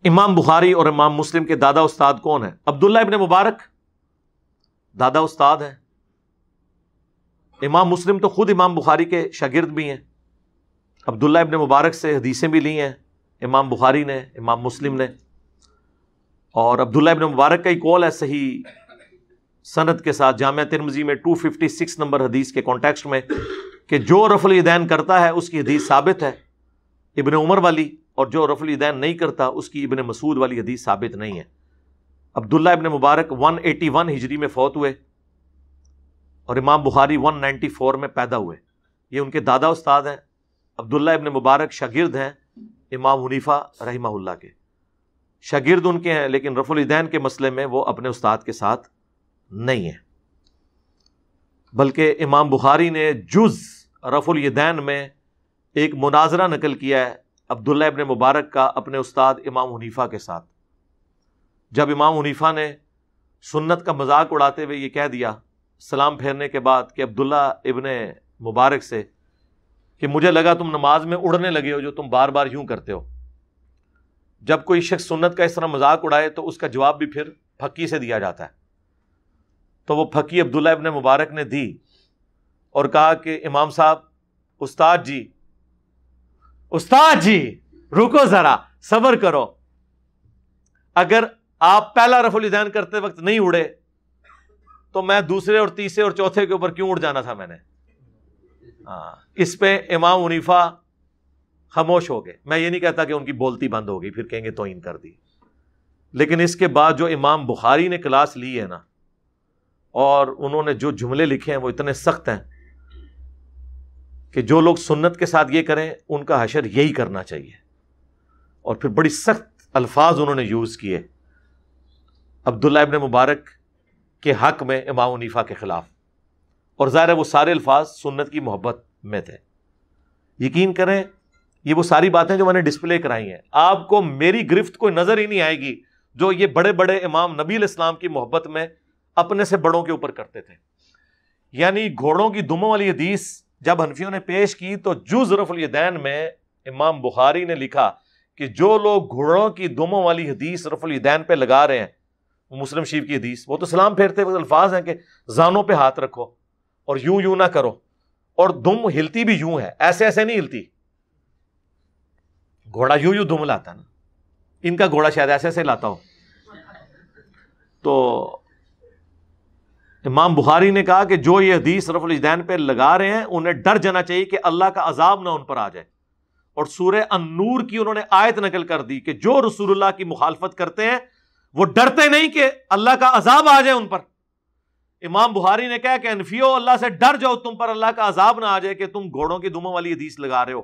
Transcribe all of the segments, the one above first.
امام بخاری اور امام مسلم کے دادا استاد کون ہیں؟ عبداللہ ابن مبارک دادا استاد ہیں. امام مسلم تو خود امام بخاری کے شاگرد بھی ہیں. عبداللہ ابن مبارک سے حدیثیں بھی لی ہیں امام بخاری نے، امام مسلم نے. اور عبداللہ ابن مبارک کا ہی قول ہے صحیح سند کے ساتھ جامعہ ترمذی میں 256 نمبر حدیث کے کانٹیکسٹ میں کہ جو رفع الیدین کرتا ہے اس کی حدیث ثابت ہے ابن عمر والی، اور جو رفع الیدین نہیں کرتا اس کی ابن مسعود والی حدیث ثابت نہیں ہے. عبداللہ ابن مبارک 181 ہجری میں فوت ہوئے اور امام بخاری 194 میں پیدا ہوئے. یہ ان کے دادا استاد ہیں. عبداللہ ابن مبارک شاگرد ہیں امام حنیفہ رحمہ اللہ کے. شاگرد ان کے ہیں لیکن رفع الیدین کے مسئلے میں وہ اپنے استاد کے ساتھ نہیں ہیں. بلکہ امام بخاری نے جز رفع الیدین میں ایک مناظرہ نقل کیا ہے عبداللہ ابن مبارک کا اپنے استاد امام حنیفہ کے ساتھ. جب امام حنیفہ نے سنت کا مذاق اڑاتے ہوئے یہ کہہ دیا سلام پھیرنے کے بعد کہ عبداللہ ابن مبارک سے کہ مجھے لگا تم نماز میں اڑنے لگے ہو جو تم بار بار یوں کرتے ہو. جب کوئی شخص سنت کا اس طرح مذاق اڑائے تو اس کا جواب بھی پھر پھکی سے دیا جاتا ہے. تو وہ پھکی عبداللہ ابن مبارک نے دی اور کہا کہ امام صاحب استاد جی رکو ذرا صبر کرو، اگر آپ پہلا رفع الیدین کرتے وقت نہیں اڑے تو میں دوسرے اور تیسرے اور چوتھے کے اوپر کیوں اڑ جانا تھا میں نے. اس پہ امام حنیفہ خاموش ہو گئے. میں یہ نہیں کہتا کہ ان کی بولتی بند ہو گئی پھر کہیں گے توہین کر دی، لیکن اس کے بعد جو امام بخاری نے کلاس لی ہے نا اور انہوں نے جو جملے لکھے ہیں وہ اتنے سخت ہیں کہ جو لوگ سنت کے ساتھ یہ کریں ان کا حشر یہی کرنا چاہیے. اور پھر بڑی سخت الفاظ انہوں نے یوز کیے عبداللہ ابن مبارک کے حق میں امام حنیفہ کے خلاف، اور ظاہر ہے وہ سارے الفاظ سنت کی محبت میں تھے. یقین کریں یہ وہ ساری باتیں جو میں نے ڈسپلے کرائی ہیں آپ کو میری گرفت کوئی نظر ہی نہیں آئے گی جو یہ بڑے بڑے امام نبی علیہ السلام کی محبت میں اپنے سے بڑوں کے اوپر کرتے تھے. یعنی گھوڑوں کی دموں والی حدیث جب حنفیوں نے پیش کی تو جز رفع الیدین میں امام بخاری نے لکھا کہ جو لوگ گھوڑوں کی دموں والی حدیث رفع الیدین پہ لگا رہے ہیں، وہ مسلم شریف کی حدیث، وہ تو سلام پھیرتے وقت الفاظ ہیں کہ زانوں پہ ہاتھ رکھو اور یوں نہ کرو، اور دم ہلتی بھی یوں ہے، ایسے ایسے نہیں ہلتی. گھوڑا یوں دم لاتا نا، ان کا گھوڑا شاید ایسے ایسے لاتا ہو. تو امام بخاری نے کہا کہ جو یہ حدیث رفع الیدین پہ لگا رہے ہیں انہیں ڈر جانا چاہیے کہ اللہ کا عذاب نہ ان پر آ جائے. اور سورہ النور کی انہوں نے آیت نقل کر دی کہ جو رسول اللہ کی مخالفت کرتے ہیں وہ ڈرتے نہیں کہ اللہ کا عذاب آ جائے ان پر. امام بخاری نے کہا کہ انفیو اللہ سے ڈر جاؤ تم پر اللہ کا عذاب نہ آ جائے کہ تم گھوڑوں کی دموں والی حدیث لگا رہے ہو.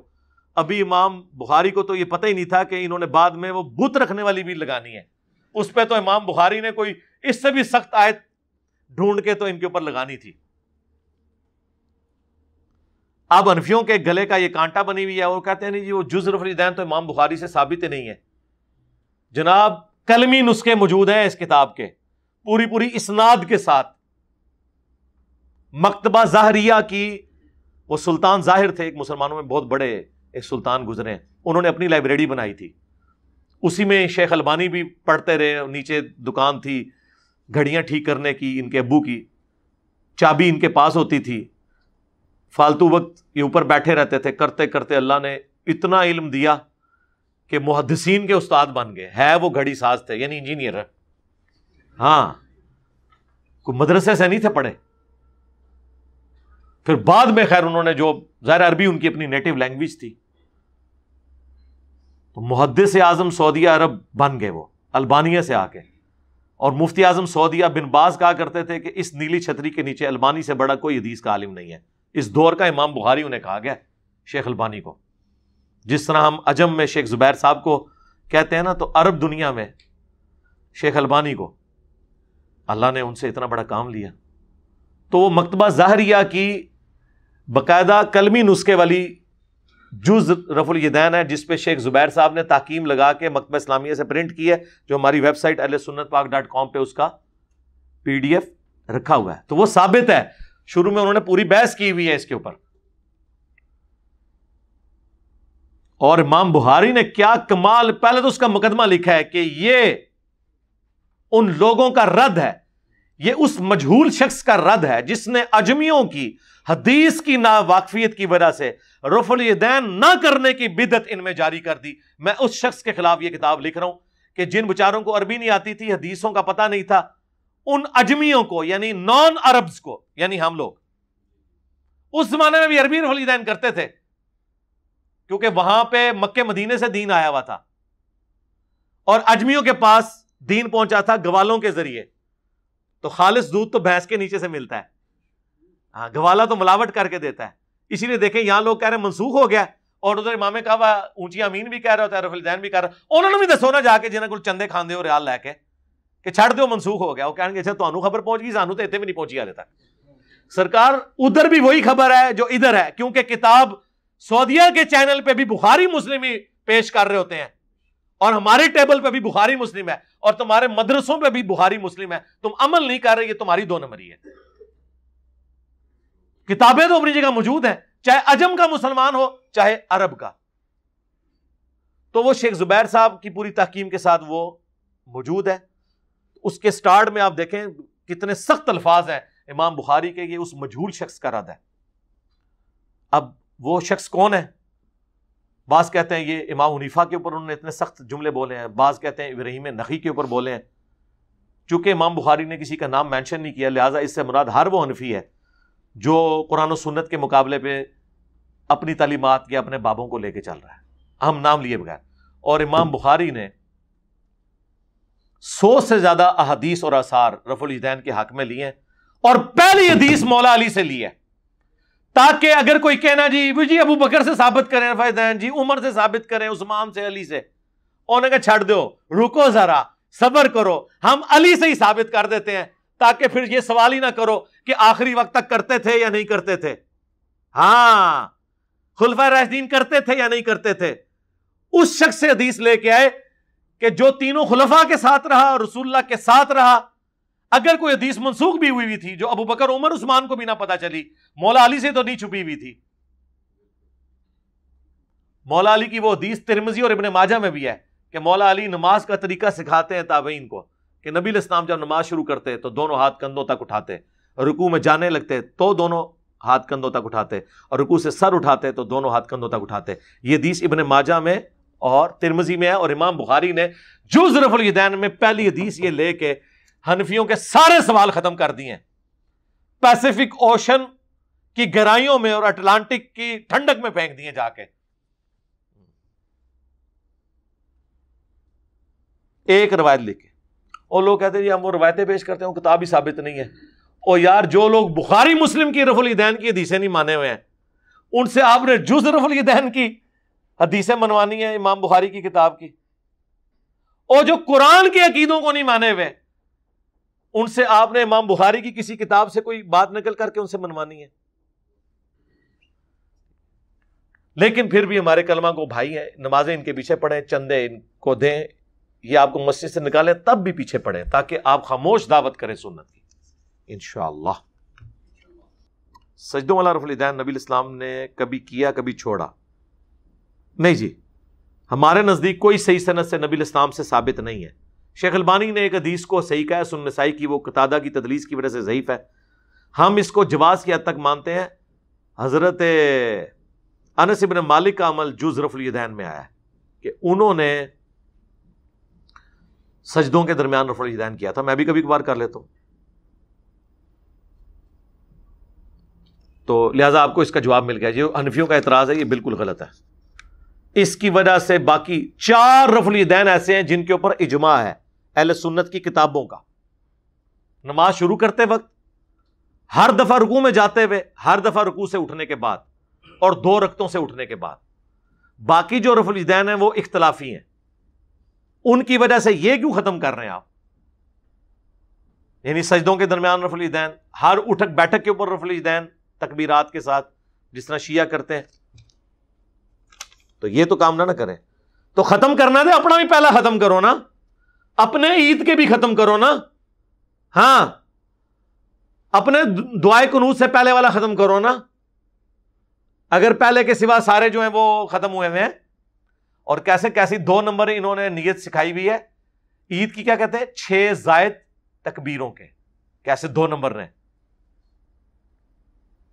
ابھی امام بخاری کو تو یہ پتہ ہی نہیں تھا کہ انہوں نے بعد میں وہ بت رکھنے والی بھی لگانی ہے. اس پہ تو امام بخاری نے کوئی اس سے بھی سخت آیت ڈھونڈ کے تو ان کے اوپر لگانی تھی. اب انفیوں کے گلے کا یہ کانٹا بنی ہوئی ہے، وہ کہتے ہیں نہیں جی وہ جز رفع الیدین تو امام بخاری سے ثابت نہیں ہے. جناب کلمی نسخے موجود ہیں اس کتاب کے پوری اسناد کے ساتھ. مکتبہ ظاہریہ کی، وہ سلطان ظاہر تھے ایک مسلمانوں میں بہت بڑے ایک سلطان گزرے ہیں، انہوں نے اپنی لائبریری بنائی تھی، اسی میں شیخ البانی بھی پڑھتے رہے. نیچے دکان تھی گھڑیاں ٹھیک کرنے کی، ان کے ابو کی چابی ان کے پاس ہوتی تھی. فالتو وقت یہ اوپر بیٹھے رہتے تھے، کرتے کرتے اللہ نے اتنا علم دیا کہ محدثین کے استاد بن گئے. ہے وہ گھڑی ساز تھے یعنی انجینئر ہے، ہاں کوئی مدرسے سے نہیں تھے پڑھے. پھر بعد میں خیر انہوں نے جو ظاہر عربی ان کی اپنی نیٹو لینگویج تھی تو محدث اعظم سعودیہ عرب بن گئے وہ البانیہ سے آ کے. اور مفتی اعظم سعودیہ بن باز کہا کرتے تھے کہ اس نیلی چھتری کے نیچے البانی سے بڑا کوئی حدیث کا عالم نہیں ہے. اس دور کا امام بخاری انہیں کہا گیا شیخ البانی کو. جس طرح ہم عجم میں شیخ زبیر صاحب کو کہتے ہیں نا، تو عرب دنیا میں شیخ البانی کو اللہ نے ان سے اتنا بڑا کام لیا. تو وہ مکتبہ ظاہریہ کی باقاعدہ کلمی نسخے والی جز رفع الیدین ہے جس پہ شیخ زبیر صاحب نے تحکیم لگا کے مکتبہ اسلامیہ سے پرنٹ کی ہے، جو ہماری ویب سائٹ ahlsunnatpak.com پہ اس کا PDF رکھا ہوا ہے. تو وہ ثابت ہے، شروع میں انہوں نے پوری بحث کی ہوئی ہے اس کے اوپر. اور امام بخاری نے کیا کمال، پہلے تو اس کا مقدمہ لکھا ہے کہ یہ ان لوگوں کا رد ہے، یہ اس مجہول شخص کا رد ہے جس نے عجمیوں کی حدیث کی ناواقفیت کی وجہ سے رفع الیدین نہ کرنے کی بدعت ان میں جاری کر دی۔ میں اس شخص کے خلاف یہ کتاب لکھ رہا ہوں کہ جن بچاروں کو عربی نہیں آتی تھی، حدیثوں کا پتہ نہیں تھا، ان عجمیوں کو یعنی نان عربز کو، یعنی ہم لوگ اس زمانے میں بھی عربی رفع الیدین کرتے تھے کیونکہ وہاں پہ مکے مدینے سے دین آیا ہوا تھا اور عجمیوں کے پاس دین پہنچا تھا گوالوں کے ذریعے، تو خالص دودھ تو بھینس کے نیچے سے ملتا ہے، ہاں گوالا تو ملاوٹ کر کے دیتا ہے۔ اسی لیے دیکھیں یہاں لوگ کہہ رہے ہیں منسوخ ہو گیا، اور ادھر امام کعبہ اونچی امین بھی کہہ رہا ہوتا ہے، رفع الیدین بھی کہہ رہا، انہوں نے بھی دسو نا جا کے جنہیں کوئی چندے کھاندے ہو ریال لے کے کہ چھڑ دیو منسوخ ہو گیا، وہ کہیں گے اچھا تانوں خبر پہنچ گئی، سانوں تو اتنے بھی نہیں پہنچی حالے تک۔ سرکار ادھر بھی وہی خبر ہے جو ادھر ہے، کیونکہ کتاب سعودیہ کے چینل پہ بھی بخاری مسلم ہی پیش کر رہے ہوتے ہیں اور ہمارے ٹیبل پہ بھی بخاری مسلم ہے اور تمہارے مدرسوں پہ بھی بخاری مسلم ہے، تم عمل نہیں کر رہے، یہ تمہاری دو نمبری ہے۔ کتابیں تو اپنی جگہ موجود ہیں، چاہے عجم کا مسلمان ہو چاہے عرب کا۔ تو وہ شیخ زبیر صاحب کی پوری تحکیم کے ساتھ وہ موجود ہے۔ اس کے سٹارٹ میں آپ دیکھیں کتنے سخت الفاظ ہیں امام بخاری کے، یہ اس مجہول شخص کا رد ہے۔ اب وہ شخص کون ہے؟ بعض کہتے ہیں یہ امام حنیفہ کے اوپر انہوں نے اتنے سخت جملے بولے ہیں، بعض کہتے ہیں ابراہیم نخعی کے اوپر بولے ہیں۔ چونکہ امام بخاری نے کسی کا نام مینشن نہیں کیا، لہٰذا اس سے مراد ہر وہ حنفی ہے جو قرآن و سنت کے مقابلے پہ اپنی تعلیمات یا اپنے بابوں کو لے کے چل رہا ہے، ہم نام لیے بغیر۔ اور امام بخاری نے 100 سے زیادہ احادیث اور آثار رفع الیدین کے حق میں لیے ہیں، اور پہلی حدیث مولا علی سے لی ہے، تاکہ اگر کوئی کہنا جی ابو بکر سے ثابت کریں رفع الیدین، جی عمر سے ثابت کریں، عثمان سے، علی سے، انہوں نے کہا چھڑ دو، رکو ذرا، صبر کرو، ہم علی سے ہی ثابت کر دیتے ہیں، تاکہ پھر یہ سوال ہی نہ کرو کہ آخری وقت تک کرتے تھے یا نہیں کرتے تھے۔ ہاں خلفائے راشدین کرتے تھے یا نہیں کرتے تھے۔ اس شخص سے حدیث لے کے آئے کہ جو تینوں خلفاء کے ساتھ رہا اور رسول اللہ کے ساتھ رہا، اگر کوئی حدیث منسوخ بھی ہوئی تھی جو ابو بکر عمر عثمان کو بھی نہ پتا چلی، مولا علی سے تو نہیں چھپی ہوئی تھی۔ مولا علی کی وہ حدیث ترمذی اور ابن ماجہ میں بھی ہے کہ مولا علی نماز کا طریقہ سکھاتے ہیں تابعین کو، کہ نبی علیہ السلام جب نماز شروع کرتے تو دونوں ہاتھ کندھوں تک اٹھاتے، رکوع میں جانے لگتے تو دونوں ہاتھ کندھوں تک اٹھاتے، اور رکوع سے سر اٹھاتے تو دونوں ہاتھ کندھوں تک اٹھاتے۔ یہ حدیث ابن ماجہ میں اور ترمذی میں ہے، اور امام بخاری نے جز رفع الیدین میں پہلی حدیث یہ لے کے حنفیوں کے سارے سوال ختم کر دیے ہیں۔ پیسیفک اوشن کی گہرائیوں میں اور اٹلانٹک کی ٹھنڈک میں پھینک دیے جا کے۔ ایک روایت لکھ کے اور لوگ کہتے ہیں جی ہم وہ روایتیں پیش کرتے ہیں، کتاب ہی ثابت نہیں ہے۔ اور یار جو لوگ بخاری مسلم کی رفع الیدین کی حدیثیں نہیں مانے ہوئے ہیں، ان سے آپ نے جز رفع الیدین کی حدیثیں منوانی ہیں امام بخاری کی کتاب کی، اور جو قرآن کے عقیدوں کو نہیں مانے ہوئے ان سے آپ نے امام بخاری کی کسی کتاب سے کوئی بات نقل کر کے ان سے منوانی ہے۔ لیکن پھر بھی ہمارے کلمہ کو بھائی ہیں، نمازیں ان کے پیچھے پڑھیں، چندے ان کو دیں، یہ آپ کو مسجد سے نکالیں تب بھی پیچھے پڑھیں، تاکہ آپ خاموش دعوت کریں سنت کی انشاءاللہ۔ سجدوں والا رفع الیدین نبی الاسلام نے کبھی کیا کبھی چھوڑا نہیں جی، ہمارے نزدیک کوئی صحیح سند سے نبی الاسلام سے ثابت نہیں ہے۔ شیخ البانی نے ایک حدیث کو صحیح کہا ہے، سنن نسائی کی، وہ قتادہ کی تدلیس کی وجہ سے ضعیف ہے، ہم اس کو جواز کی حد تک مانتے ہیں۔ حضرت انس بن مالک کا عمل جز رفع الیدین میں آیا ہے کہ انہوں نے سجدوں کے درمیان رفع الیدین کیا تھا، میں بھی کبھی کبھار کر لیتا ہوں، تو لہٰذا آپ کو اس کا جواب مل گیا۔ جو حنفیوں کا اعتراض ہے یہ بالکل غلط ہے۔ اس کی وجہ سے باقی 4 رفع الیدین ایسے ہیں جن کے اوپر اجماع ہے اہل سنت کی کتابوں کا۔ نماز شروع کرتے وقت، ہر دفعہ رکوع میں جاتے ہوئے، ہر دفعہ رکوع سے اٹھنے کے بعد، اور 2 رکعتوں سے اٹھنے کے بعد۔ باقی جو رفع الیدین ہیں وہ اختلافی ہیں، ان کی وجہ سے یہ کیوں ختم کر رہے ہیں آپ؟ یعنی سجدوں کے درمیان رفع الیدین، ہر اٹھک بیٹھک کے اوپر رفع الیدین تکبیرات کے ساتھ، جس طرح شیعہ کرتے ہیں، تو یہ تو کام نہ کریں۔ تو ختم کرنا ہے، اپنا بھی پہلا ختم کرو نا، اپنے عید کے بھی ختم کرو نا، ہاں اپنے دعائے قنوت سے پہلے والا ختم کرو نا، اگر پہلے کے سوا سارے جو ہیں وہ ختم ہوئے ہیں اور کیسے کیسی 2 نمبر انہوں نے نیت سکھائی ہوئی ہے عید کی، کیا کہتے ہیں 6 زائد تکبیروں کے. کیسے 2 نمبر نے؟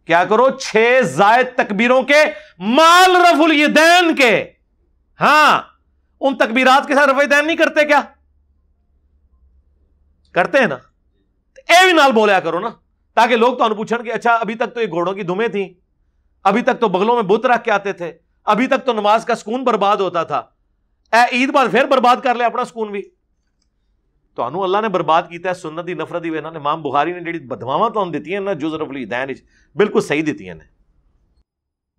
کیا کرو 6 زائد تکبیروں کے مال رفع الیدین کے. ہاں ان تکبیرات کے ساتھ رفع الیدین نہیں کرتے کیا؟ کرتے ہیں نا. اے بھی نال بولیا کرو نا، تاکہ لوگ تو پوچھن کہ اچھا ابھی تک تو یہ گھوڑوں کی دمیں تھیں، ابھی تک تو بغلوں میں بت رکھ کے آتے تھے، ابھی تک تو نماز کا سکون برباد ہوتا تھا، اے عید بعد پھر برباد کر لے اپنا سکون بھی. تو اللہ نے برباد کیتا ہے سنت دی نفرت دی وجہ. امام بخاری نے جڑی بدواواں تو دیتی ہیں نا جز رفع الیدین بالکل صحیح دیتی ہیں.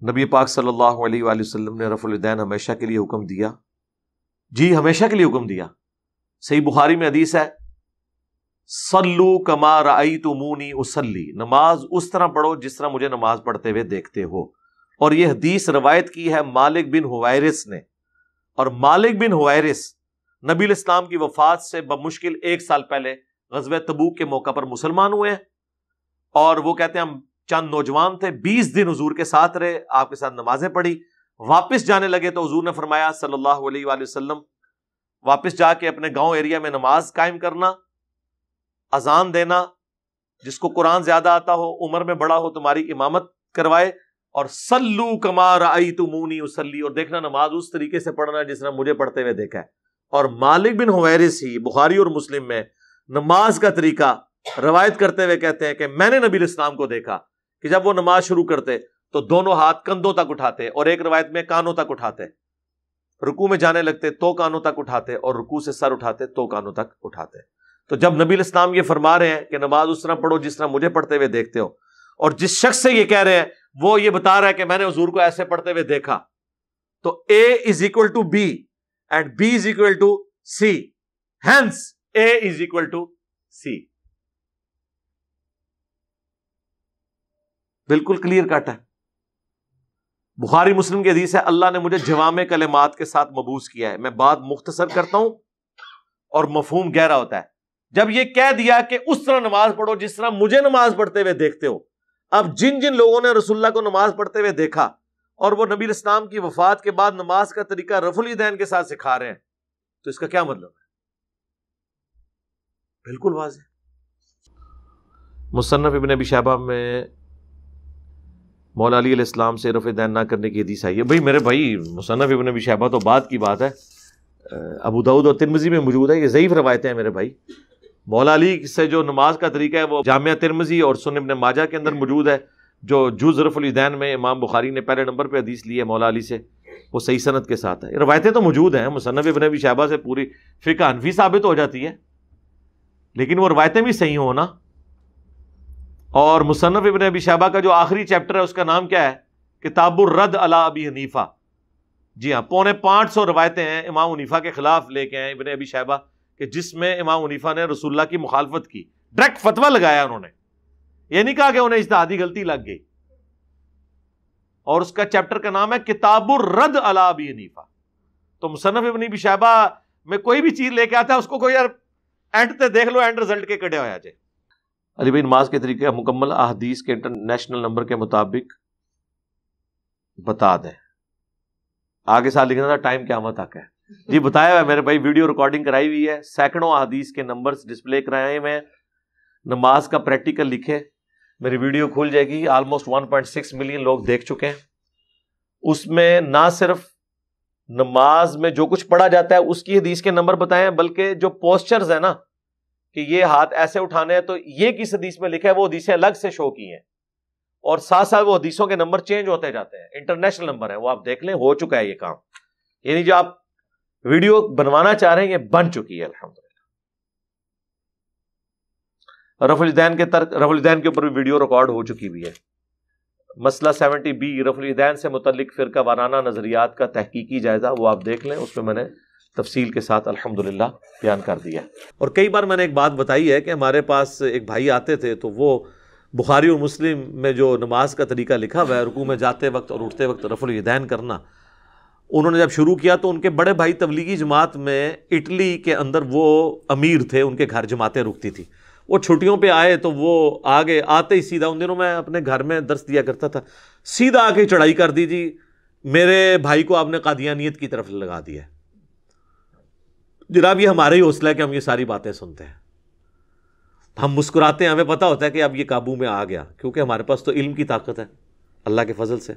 نبی پاک صلی اللہ علیہ وآلہ وسلم نے رفع الیدین ہمیشہ کے لیے حکم دیا. جی ہمیشہ کے لیے حکم دیا. صحیح بخاری میں حدیث ہے صلو کما رأیتمونی اصلی، نماز اس طرح پڑھو جس طرح مجھے نماز پڑھتے ہوئے دیکھتے ہو. اور یہ حدیث روایت کی ہے مالک بن حویرث نے. اور مالک بن حویرث نبی الاسلام کی وفات سے بمشکل 1 سال پہلے غزوہ تبوک کے موقع پر مسلمان ہوئے ہیں. اور وہ کہتے ہیں ہم چند نوجوان تھے، 20 دن حضور کے ساتھ رہے، آپ کے ساتھ نمازیں پڑھی. واپس جانے لگے تو حضور نے فرمایا صلی اللہ علیہ وآلہ وسلم واپس جا کے اپنے گاؤں ایریا میں نماز قائم کرنا، اذان دینا، جس کو قرآن زیادہ آتا ہو، عمر میں بڑا ہو، تمہاری امامت کروائے، اور صلو کما رأیتمونی اصلی، اور دیکھنا نماز اس طریقے سے پڑھنا جس طرح مجھے پڑھتے ہوئے دیکھا ہے. اور مالک بن حویرث ہی بخاری اور مسلم میں نماز کا طریقہ روایت کرتے ہوئے کہتے ہیں کہ میں نے نبی الاسلام کو دیکھا کہ جب وہ نماز شروع کرتے تو دونوں ہاتھ کندھوں تک اٹھاتے، اور ایک روایت میں کانوں تک اٹھاتے. رکوع میں جانے لگتے تو کانوں تک اٹھاتے، اور رکوع سے سر اٹھاتے تو کانوں تک اٹھاتے. تو جب نبی الاسلام یہ فرما رہے ہیں کہ نماز اس طرح پڑھو جس طرح مجھے پڑھتے ہوئے دیکھتے ہو، اور جس شخص سے یہ کہہ رہے ہیں وہ یہ بتا رہا ہے کہ میں نے حضور کو ایسے پڑھتے ہوئے دیکھا، تو A is equal to B and B is equal to C, hence A is equal to C. بالکل کلیئر کٹ ہے. بخاری مسلم کی حدیث ہے اللہ نے مجھے جوامع کلمات کے ساتھ مبعوث کیا ہے. میں بات مختصر کرتا ہوں اور مفہوم گہرا ہوتا ہے. جب یہ کہہ دیا کہ اس طرح نماز پڑھو جس طرح مجھے نماز پڑھتے ہوئے دیکھتے ہو، اب جن جن لوگوں نے رسول اللہ کو نماز پڑھتے ہوئے دیکھا اور وہ نبی الاسلام کی وفات کے بعد نماز کا طریقہ رفع الیدین کے ساتھ سکھا رہے ہیں، تو اس کا کیا مطلب ہے؟ بالکل واضح. مصنف ابن ابی شیبہ میں مولا علی علیہ السلام سے رفع الیدین نہ کرنے کی حدیث آئی ہے. بھائی میرے بھائی مصنف ابن ابی شیبہ تو بعد کی بات ہے، ابو داؤد اور ترمذی میں موجود ہے. یہ ضعیف روایتیں ہیں میرے بھائی. مولا علی سے جو نماز کا طریقہ ہے وہ جامعہ ترمذی اور سنن ابن ماجہ کے اندر موجود ہے، جو جز رفع الیدین میں امام بخاری نے پہلے نمبر پہ حدیث لی ہے مولا علی سے، وہ صحیح سند کے ساتھ ہے. روایتیں تو موجود ہیں، مصنف ابن ابی شیبہ سے پوری فقہ حنفی ثابت ہو جاتی ہے، لیکن وہ روایتیں بھی صحیح ہوں نا. اور مصنف ابن ابی شیبہ کا جو آخری چیپٹر ہے اس کا نام کیا ہے؟ کتاب الرد علی ابی حنیفہ. جی ہاں، 550 روایتیں ہیں امام حنیفہ کے خلاف لے کے آئے ابن ابی شیبہ کہ جس میں امام حنیفہ نے رسول اللہ کی مخالفت کی. ڈائریکٹ فتویٰ لگایا انہوں نے، یہ نہیں کہا کہ انہیں اجتہادی غلطی لگ گئی. اور اس کا چیپٹر کا نام ہے کتاب الرد علی ابی حنیفہ. تو مصنف ابن ابی شیبہ میں کوئی بھی چیز لے کے آتا ہے اس کو کوئی یار اینڈ تے دیکھ لو، اینڈ رزلٹ کے کڑے ہویا جائے. علی بھائی نماز کے طریقے مکمل احادیث کے انٹرنیشنل نمبر کے مطابق بتا دیں. آگے ساتھ لکھنا تھا ٹائم قیامت تک ہے. جی بتایا ہوا ہے میرے بھائی، ویڈیو ریکارڈنگ کرائی ہوئی ہے، سینکڑوں احادیث کے نمبرز ڈسپلے کرائے ہوئے ہیں. نماز کا پریکٹیکل لکھے، میری ویڈیو کھل جائے گی. آلموسٹ 1.6 ملین لوگ دیکھ چکے ہیں. اس میں نہ صرف نماز میں جو کچھ پڑھا جاتا ہے اس کی حدیث کے نمبر بتائے ہیں، بلکہ جو پوسچرز ہیں نا کہ یہ ہاتھ ایسے اٹھانے ہیں تو یہ کس حدیث میں لکھا ہے وہ حدیثیں الگ سے شو کی ہیں، اور ساتھ ساتھ وہ حدیثوں کے نمبر چینج ہوتے جاتے ہیں. انٹرنیشنل نمبر ہے وہ، آپ دیکھ لیں، ہو چکا ہے یہ کام. یعنی جو آپ ویڈیو بنوانا چاہ رہے ہیں یہ بن چکی ہے الحمدللہ. رفع الیدین کے اوپر بھی ویڈیو ریکارڈ ہو چکی بھی ہے. مسئلہ 70B رفع الیدین سے متعلق فرقہ وارانہ نظریات کا تحقیقی جائزہ، وہ آپ دیکھ لیں، اس میں نے تفصیل کے ساتھ الحمدللہ بیان کر دیا. اور کئی بار میں نے ایک بات بتائی ہے کہ ہمارے پاس ایک بھائی آتے تھے تو وہ بخاری اور مسلم میں جو نماز کا طریقہ لکھا ہوا ہے رکوع میں جاتے وقت اور اٹھتے وقت رفع الیدین کرنا، انہوں نے جب شروع کیا تو ان کے بڑے بھائی تبلیغی جماعت میں اٹلی کے اندر وہ امیر تھے، ان کے گھر جماعتیں رکتی تھی. وہ چھٹیوں پہ آئے تو وہ آگے آتے ہی سیدھا، ان دنوں میں اپنے گھر میں درس دیا کرتا تھا، سیدھا آ کے چڑھائی کر دی جی میرے بھائی کو آپ نے قادیانیت کی طرف لگا دیا ہے. جناب یہ ہمارا ہی حوصلہ ہے کہ ہم یہ ساری باتیں سنتے ہیں, ہم مسکراتے ہیں, ہمیں پتہ ہوتا ہے کہ اب یہ قابو میں آ گیا, کیونکہ ہمارے پاس تو علم کی طاقت ہے اللہ کے فضل سے,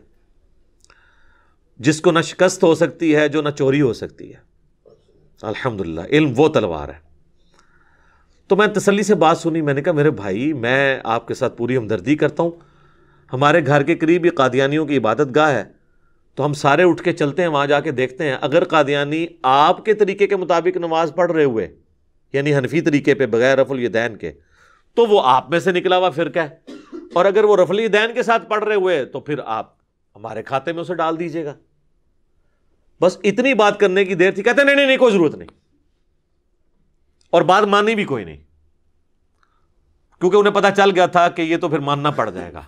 جس کو نہ شکست ہو سکتی ہے, جو نہ چوری ہو سکتی ہے. الحمدللہ علم وہ تلوار ہے. تو میں تسلی سے بات سنی, میں نے کہا میرے بھائی میں آپ کے ساتھ پوری ہمدردی کرتا ہوں, ہمارے گھر کے قریب ہی قادیانیوں کی عبادت گاہ ہے, تو ہم سارے اٹھ کے چلتے ہیں وہاں جا کے دیکھتے ہیں. اگر قادیانی آپ کے طریقے کے مطابق نماز پڑھ رہے ہوئے, یعنی حنفی طریقے پہ بغیر رفع الیدین کے, تو وہ آپ میں سے نکلا ہوا فرقہ ہے, اور اگر وہ رفع الیدین کے ساتھ پڑھ رہے ہوئے تو پھر آپ ہمارے کھاتے میں اسے ڈال دیجئے گا. بس اتنی بات کرنے کی دیر تھی. کہتے نہیں نہیں نہیں کوئی ضرورت نہیں, اور بات مانی بھی کوئی نہیں, کیونکہ انہیں پتا چل گیا تھا کہ یہ تو پھر ماننا پڑ جائے گا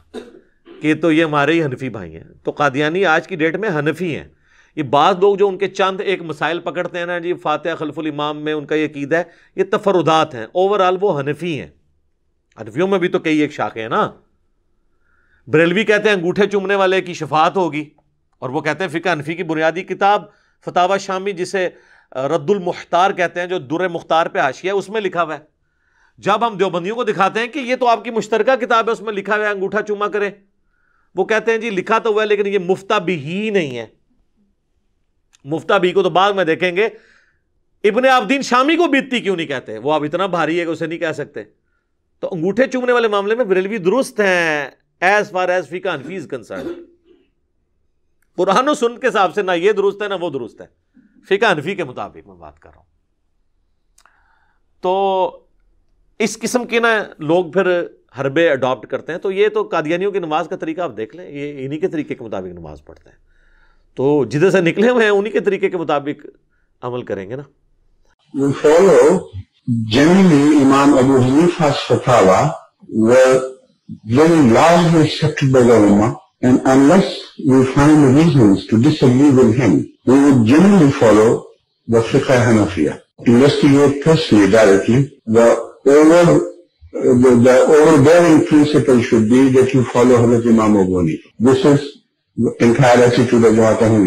کہ تو یہ ہمارے ہی حنفی بھائی ہیں. تو قادیانی آج کی ڈیٹ میں حنفی ہیں. یہ بعض لوگ جو ان کے چند ایک مسائل پکڑتے ہیں نا جی, فاتحہ خلف الامام میں ان کا یہ عقیدہ ہے, یہ تفردات ہیں, اوورآل وہ حنفی ہیں. حنفیوں میں بھی تو کئی ایک شاخیں ہیں نا. بریلوی کہتے ہیں انگوٹھے چومنے والے کی شفاعت ہوگی, اور وہ کہتے ہیں فقہ حنفی کی بنیادی کتاب فتاوی شامی, جسے رد المختار کہتے ہیں, جو در مختار پہ حاشیہ ہے, اس میں لکھا ہوا ہے. جب ہم دیوبندیوں کو دکھاتے ہیں کہ یہ تو آپ کی مشترکہ کتاب ہے, اس میں لکھا ہوا ہے انگوٹھا چوما کریں, وہ کہتے ہیں جی لکھا تو ہوا ہے لیکن یہ مفتہ بھی ہی نہیں ہے. مفتہ بھی کو تو بعد میں دیکھیں گے, ابن عابدین شامی کو بیتتی کیوں نہیں کہتے, وہ اب اتنا بھاری ہے کہ اسے نہیں کہہ سکتے. تو انگوٹھے چومنے والے معاملے میں بریلوی درست ہیں ایز فار ایز فقہ حنفی از کنسرن. قرآن و سنت کے حساب سے نہ یہ درست ہے نہ وہ درست ہے, فقہ حنفی کے مطابق میں بات کر رہا ہوں. تو اس قسم کے نا لوگ پھر حربے اڈاپٹ کرتے ہیں. تو یہ تو قادیانیوں کی نماز کا طریقہ آپ دیکھ لیں, یہ انہی کے طریقے کے مطابق نماز پڑھتے ہیں. تو جدھر سے نکلے ہوئے ہیں انہی کے طریقے کے مطابق عمل کریں گے نا. We follow generally Imam Abu Hanifa's fatwa were very largely accepted by the ulama, and unless we find reasons to disagree with him, we would generally follow the fiqh Hanafiya. Investigate personally directly. The overbearing principle should be that you follow Hazrat Imam Abu Hanifa. This is the entire attitude of Jamaat Ahmadiyya.